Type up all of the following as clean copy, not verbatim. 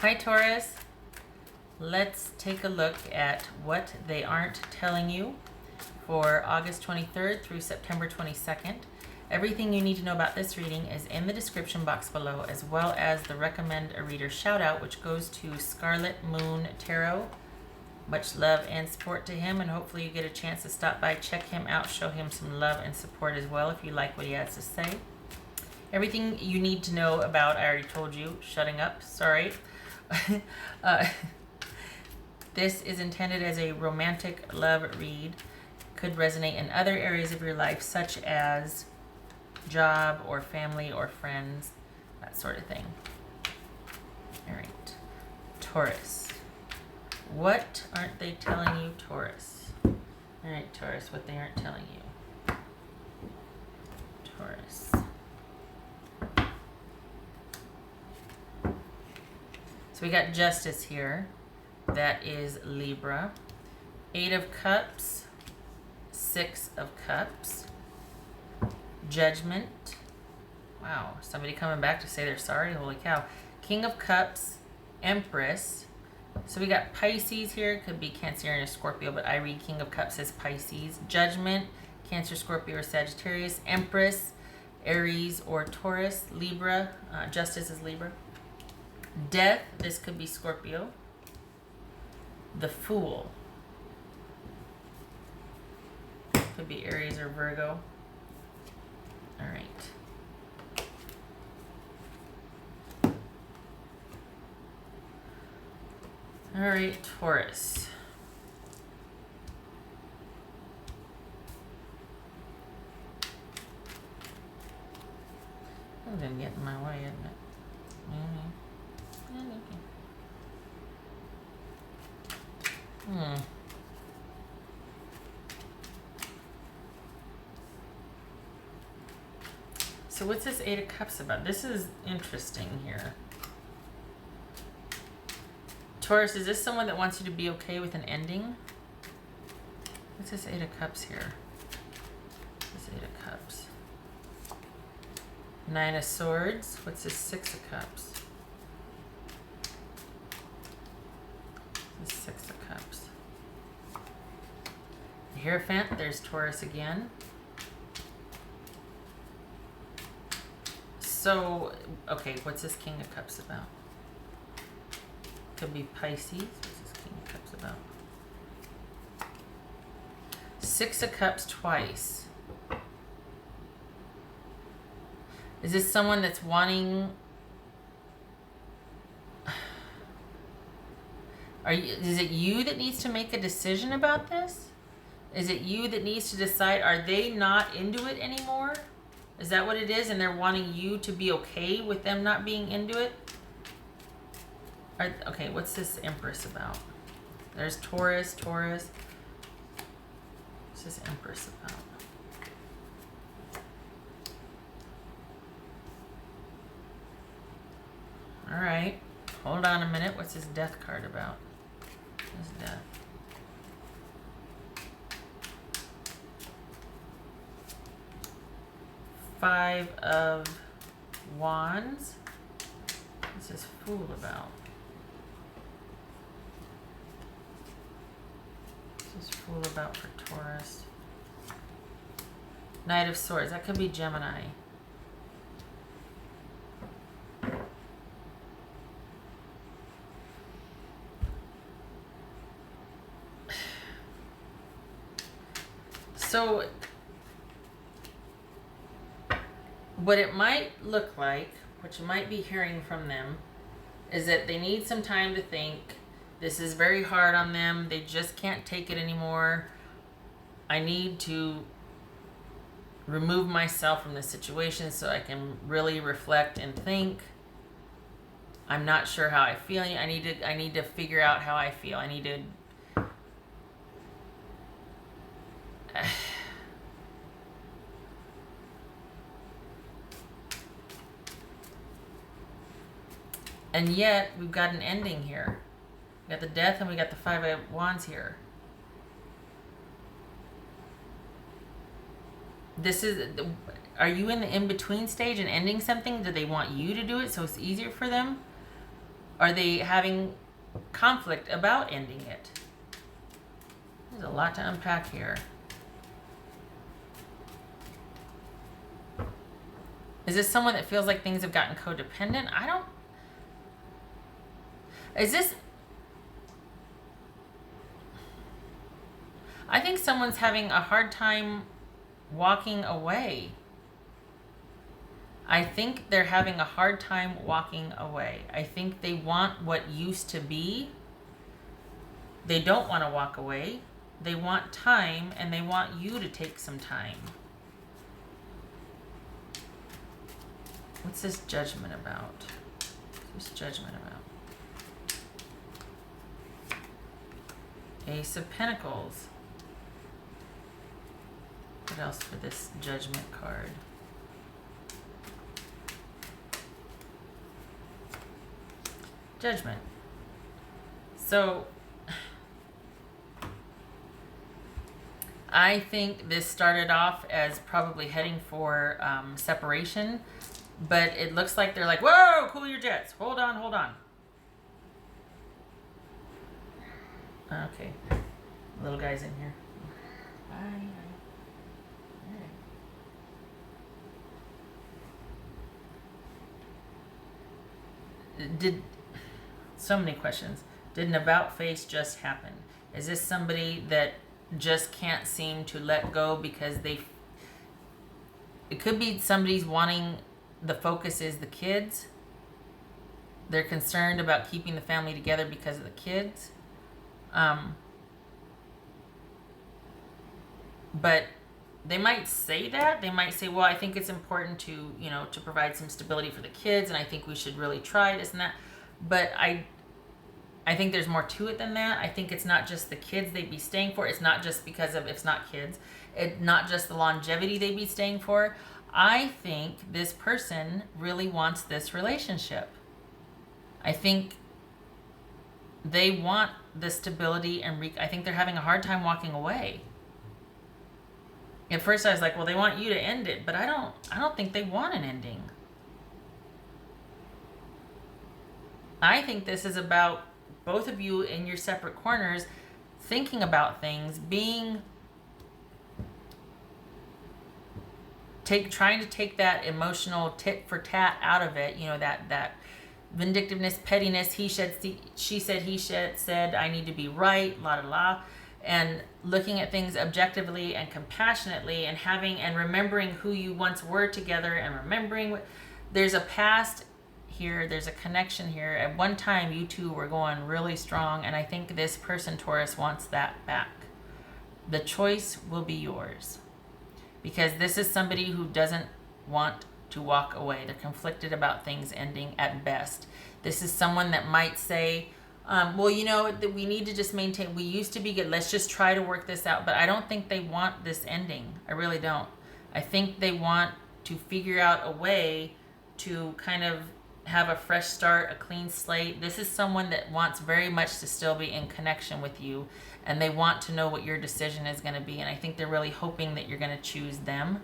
Hi Taurus, let's take a look at what they aren't telling you for August 23rd through September 22nd. Everything you need to know about this reading is in the description box below, as well as the recommend a reader shout out, which goes to Scarlet Moon Tarot. Much love and support to him, and hopefully you get a chance to stop by, check him out, show him some love and support as well if you like what he has to say. Everything you need to know about, I already told you. Shutting up, sorry. This is intended as a romantic love read. Could resonate in other areas of your life, such as job or family or friends, that sort of thing. All right, Taurus. What aren't they telling you, Taurus? All right, Taurus, what they aren't telling you. Taurus. So we got Justice here. That is Libra. 8 of Cups. 6 of Cups. Judgment. Wow, somebody coming back to say they're sorry. Holy cow. King of Cups. Empress. So we got Pisces here. Could be Cancer and a Scorpio, but I read King of Cups as Pisces. Judgment. Cancer, Scorpio, or Sagittarius. Empress. Aries or Taurus. Libra. Justice is Libra. Death, this could be Scorpio. The Fool, could be Aries or Virgo. All right. All right, Taurus. That didn't get in my way, didn't it? So what's this 8 of Cups about? This is interesting here. Taurus, is this someone that wants you to be okay with an ending? What's this 8 of Cups here? This 8 of Cups. 9 of Swords. What's this 6 of Cups? This 6 of Cups. The Hierophant, there's Taurus again. So, okay, what's this King of Cups about? Could be Pisces. What's this King of Cups about? 6 of Cups twice. Is this someone that's wanting... Is it you that needs to make a decision about this? Is it you that needs to decide, are they not into it anymore? Is that what it is? And they're wanting you to be okay with them not being into it? Okay, what's this Empress about? There's Taurus. What's this Empress about? All right, hold on a minute. What's this Death card about? What's Death? Five of Wands. What's this Fool about? What's this Fool about for Taurus? Knight of Swords. That could be Gemini. So what it might look like, what you might be hearing from them, is that they need some time to think. This is very hard on them. They just can't take it anymore. I need to remove myself from the situation so I can really reflect and think. I'm not sure how I feel. I need to figure out how I feel. I need to and yet we've got an ending here. We got the Death and we got the 5 of Wands here. This is, are you in the in-between stage and ending something? Do they want you to do it so it's easier for them? Are they having conflict about ending it? There's a lot to unpack here. Is this someone that feels like things have gotten codependent? I think someone's having a hard time walking away. I think they're having a hard time walking away. I think they want what used to be. They don't want to walk away. They want time, and they want you to take some time. What's this judgment about? What's this judgment about? Ace of Pentacles. What else for this judgment card? Judgment. So I think this started off as probably heading for separation, but it looks like they're like, whoa, cool your jets. Hold on, hold on. Okay. Little guy's in here. Bye. So many questions. Did an about face just happen? Is this somebody that just can't seem to let go because it could be somebody's wanting, the focus is the kids. They're concerned about keeping the family together because of the kids. But they might say that. They might say, well, I think it's important to, to provide some stability for the kids, and I think we should really try this and that. But I think there's more to it than that. I think it's not just the kids they'd be staying for. It's not just because of, it's not kids. It's not just the longevity they'd be staying for. I think this person really wants this relationship. I think they want the stability, and I think they're having a hard time walking away. At first I was like, well, they want you to end it, but I don't think they want an ending. I think this is about both of you in your separate corners thinking about things, trying to take that emotional tit for tat out of it, that vindictiveness, pettiness, he said, she said, he said, I need to be right, la la la. And looking at things objectively and compassionately, and remembering who you once were together, and remembering there's a past here, there's a connection here. At one time, you two were going really strong, and I think this person, Taurus, wants that back. The choice will be yours, because this is somebody who doesn't want to walk away. They're conflicted about things ending at best. This is someone that might say, well, that we need to just maintain, we used to be good, let's just try to work this out. But I don't think they want this ending. I really don't. I think they want to figure out a way to kind of have a fresh start, a clean slate. This is someone that wants very much to still be in connection with you, and they want to know what your decision is going to be. And I think they're really hoping that you're going to choose them.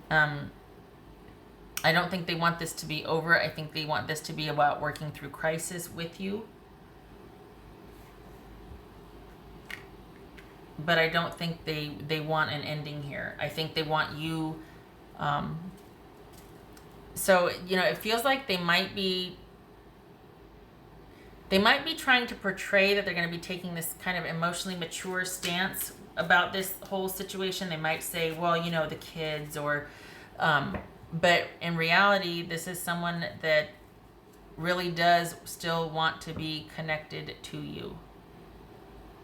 I don't think they want this to be over. I think they want this to be about working through crisis with you. But I don't think they want an ending here. I think they want you. So, it feels like they might be trying to portray that they're going to be taking this kind of emotionally mature stance about this whole situation. They might say, well, the kids, or, but in reality, this is someone that really does still want to be connected to you.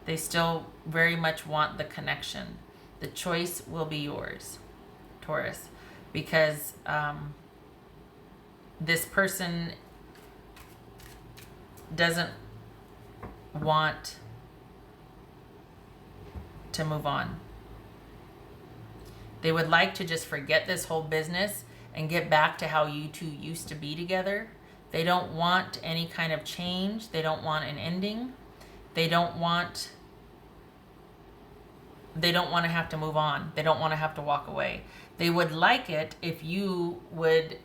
They still very much want the connection. The choice will be yours, Taurus, because this person doesn't want to move on. They would like to just forget this whole business and get back to how you two used to be together. They don't want any kind of change. They don't want an ending. They don't want to have to move on. They don't want to have to walk away. They would like it if you would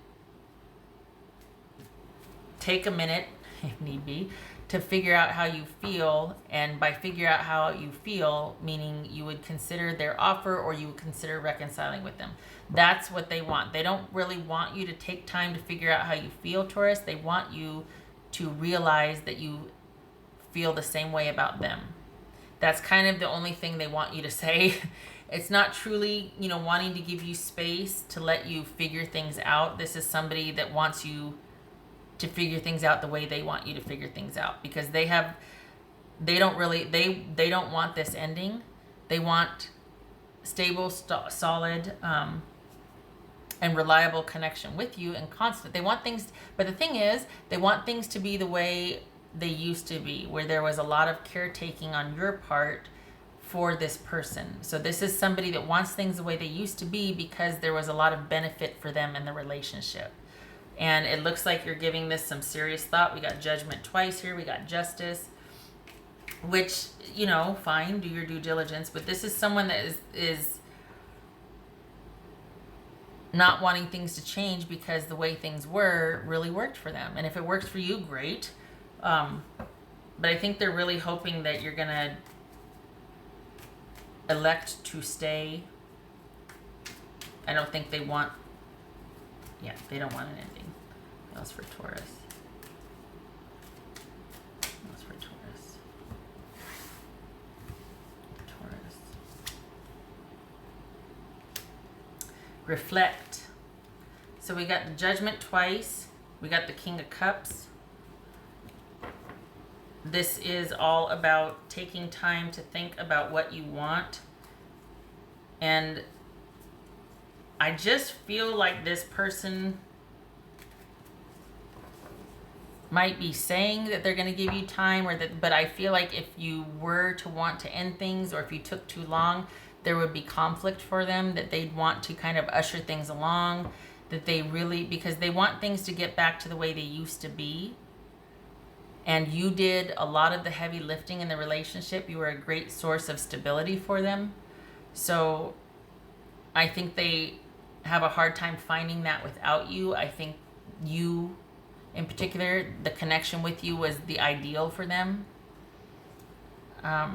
take a minute if need be, to figure out how you feel. And by figure out how you feel, meaning you would consider their offer or you would consider reconciling with them. That's what they want. They don't really want you to take time to figure out how you feel, Taurus. They want you to realize that you feel the same way about them. That's kind of the only thing they want you to say. It's not truly, wanting to give you space to let you figure things out. This is somebody that wants you to figure things out the way they want you to figure things out, because they don't want this ending. They want stable, solid, and reliable connection with you, and constant. They want things, but the thing is, they want things to be the way they used to be, where there was a lot of caretaking on your part for this person. So this is somebody that wants things the way they used to be because there was a lot of benefit for them in the relationship. And it looks like you're giving this some serious thought. We got Judgment twice here. We got Justice, which, fine, do your due diligence. But this is someone that is not wanting things to change because the way things were really worked for them. And if it works for you, great. But I think they're really hoping that you're going to elect to stay. I don't think they want, they don't want an ending. What else for Taurus? What else for Taurus? Taurus. Reflect. So we got the Judgment twice. We got the King of Cups. This is all about taking time to think about what you want. And I just feel like this person might be saying that they're going to give you time, but I feel like if you were to want to end things, or if you took too long, there would be conflict for them, that they'd want to kind of usher things along, because they want things to get back to the way they used to be. And you did a lot of the heavy lifting in the relationship. You were a great source of stability for them. So I think they have a hard time finding that without you. I think you, in particular, the connection with you was the ideal for them. I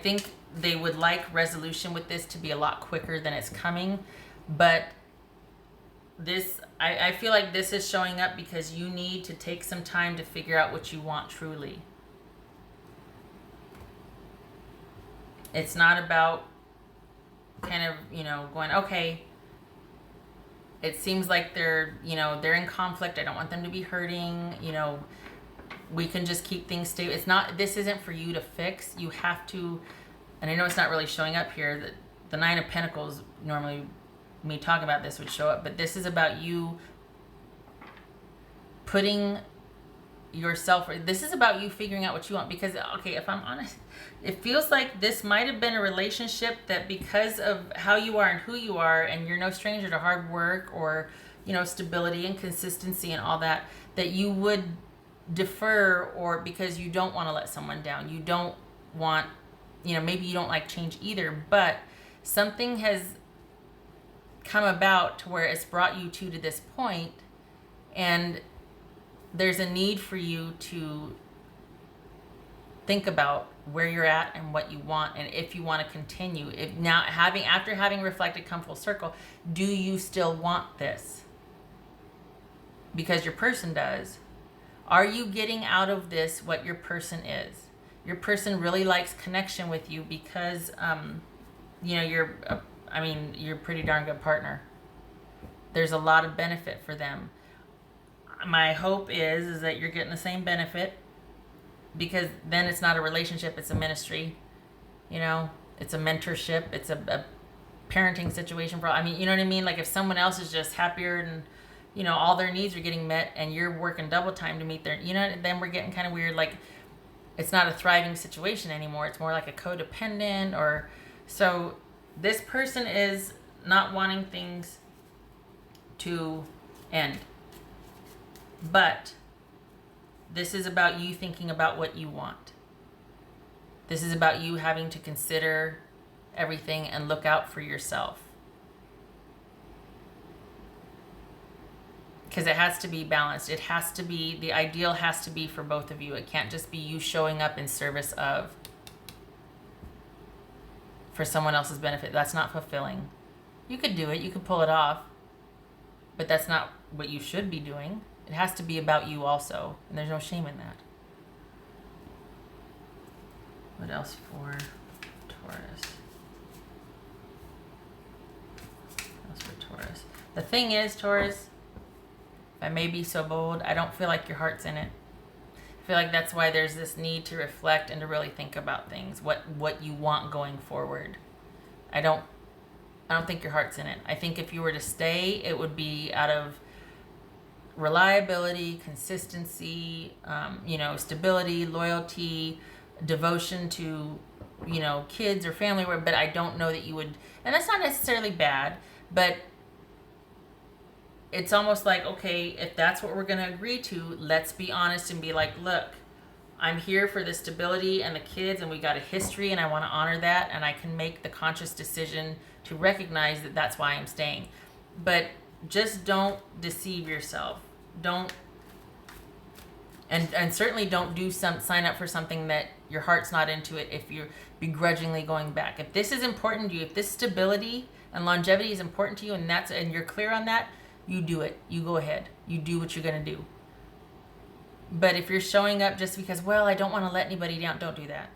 think they would like resolution with this to be a lot quicker than it's coming. But this, I feel like this is showing up because you need to take some time to figure out what you want truly. It's not about kind of, going, okay, it seems like they're in conflict. I don't want them to be hurting. We can just keep things stable. This isn't for you to fix. You have to, and I know it's not really showing up here. The Nine of Pentacles, normally me talking about this would show up, but this is about you putting yourself, this is about you figuring out what you want. Because, okay, if I'm honest, it feels like this might have been a relationship that, because of how you are and who you are, and you're no stranger to hard work or, stability and consistency and all that, that you would defer, or because you don't want to let someone down. You don't want, maybe you don't like change either, but something has come about to where it's brought you to this point, and there's a need for you to think about where you're at and what you want, and if you want to continue. After having reflected, come full circle, do you still want this? Because your person does. Are you getting out of this what your person is? Your person really likes connection with you because you're a pretty darn good partner. There's a lot of benefit for them. My hope is that you're getting the same benefit, because then it's not a relationship, it's a ministry. It's a mentorship, it's a parenting situation. You know what I mean? Like, if someone else is just happier and, all their needs are getting met, and you're working double time to meet their, then we're getting kind of weird. Like, it's not a thriving situation anymore. It's more like a codependent so this person is not wanting things to end. But this is about you thinking about what you want. This is about you having to consider everything and look out for yourself. because it has to be balanced. It has to be, the ideal has to be for both of you. It can't just be you showing up in service of, for someone else's benefit. That's not fulfilling. You could do it, you could pull it off, but that's not what you should be doing. It has to be about you also, and there's no shame in that. What else for Taurus? What else for Taurus? The thing is, Taurus, if I may be so bold, I don't feel like your heart's in it. I feel like that's why there's this need to reflect and to really think about things, what you want going forward. I don't think your heart's in it. I think if you were to stay, it would be out of reliability, consistency, stability, loyalty, devotion to, kids or family. But I don't know that you would, and that's not necessarily bad, but it's almost like, okay, if that's what we're going to agree to, let's be honest and be like, look, I'm here for the stability and the kids, and we got a history, and I want to honor that, and I can make the conscious decision to recognize that that's why I'm staying. But just don't deceive yourself. Don't, and certainly don't sign up for something that your heart's not into it if you're begrudgingly going back. If this is important to you, if this stability and longevity is important to you, and you're clear on that, you do it. You go ahead. You do what you're going to do. But if you're showing up just because, well, I don't want to let anybody down, don't do that.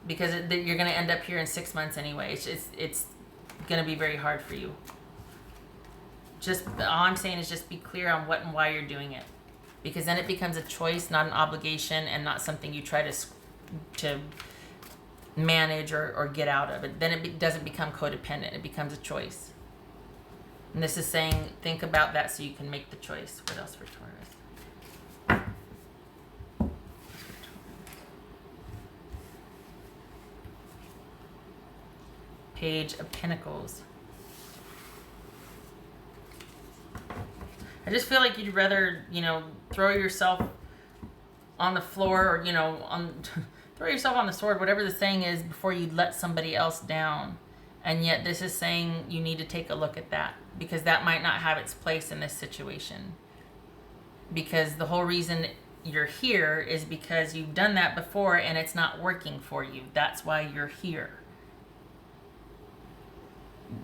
Because you're going to end up here in 6 months anyway. It's going to be very hard for you. Just all I'm saying is just be clear on what and why you're doing it. Because then it becomes a choice, not an obligation, and not something you try to manage or get out of. Then it doesn't become codependent. It becomes a choice. And this is saying, think about that so you can make the choice. What else for Taurus? Page of Pentacles. I just feel like you'd rather, throw yourself on the floor or, throw yourself on the sword, whatever the saying is, before you let somebody else down. And yet this is saying you need to take a look at that, because that might not have its place in this situation. Because the whole reason you're here is because you've done that before and it's not working for you. That's why you're here.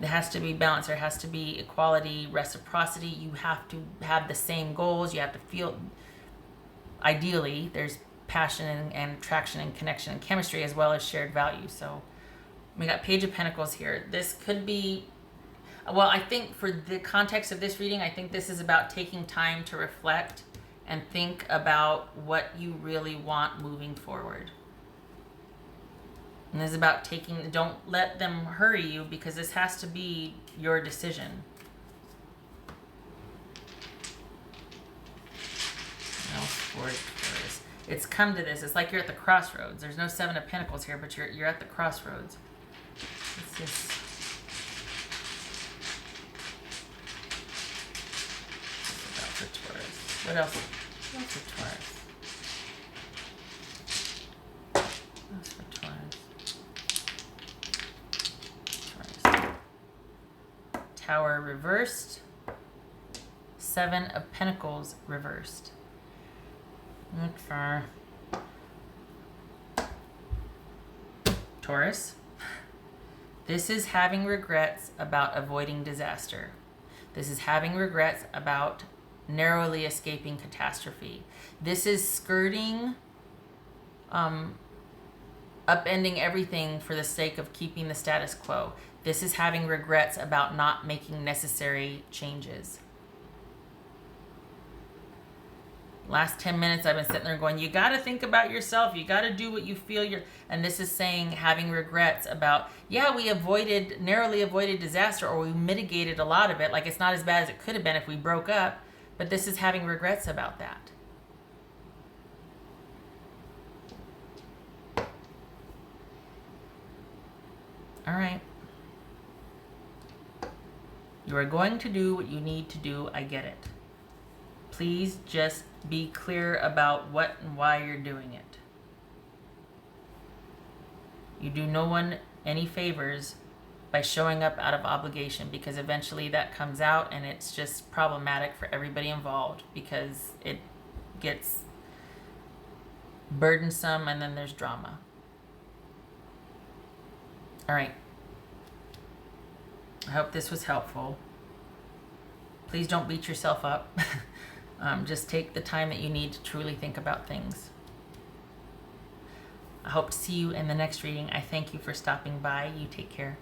There has to be balance. There has to be equality, reciprocity. You have to have the same goals. You have to feel, ideally, there's passion and attraction and connection and chemistry, as well as shared value. So we got Page of Pentacles here. This could be, well, I think for the context of this reading, I think this is about taking time to reflect and think about what you really want moving forward. And this is about don't let them hurry you, because this has to be your decision. No, Taurus. It's come to this. It's like you're at the crossroads. There's no Seven of Pentacles here, but you're at the crossroads. What's this? About for Taurus. What else? What's for Taurus? What's for Taurus? Taurus. Tower reversed. Seven of Pentacles reversed. Look for Taurus. This is having regrets about avoiding disaster. This is having regrets about narrowly escaping catastrophe. This is skirting, upending everything for the sake of keeping the status quo. This is having regrets about not making necessary changes. Last 10 minutes I've been sitting there going, you got to think about yourself. You got to do what you feel and this is saying having regrets about, yeah, we narrowly avoided disaster, or we mitigated a lot of it. Like, it's not as bad as it could have been if we broke up, but this is having regrets about that. All right. You are going to do what you need to do. I get it. Please just be clear about what and why you're doing it. You do no one any favors by showing up out of obligation, because eventually that comes out and it's just problematic for everybody involved because it gets burdensome and then there's drama. All right. I hope this was helpful. Please don't beat yourself up. Just take the time that you need to truly think about things. I hope to see you in the next reading. I thank you for stopping by. You take care.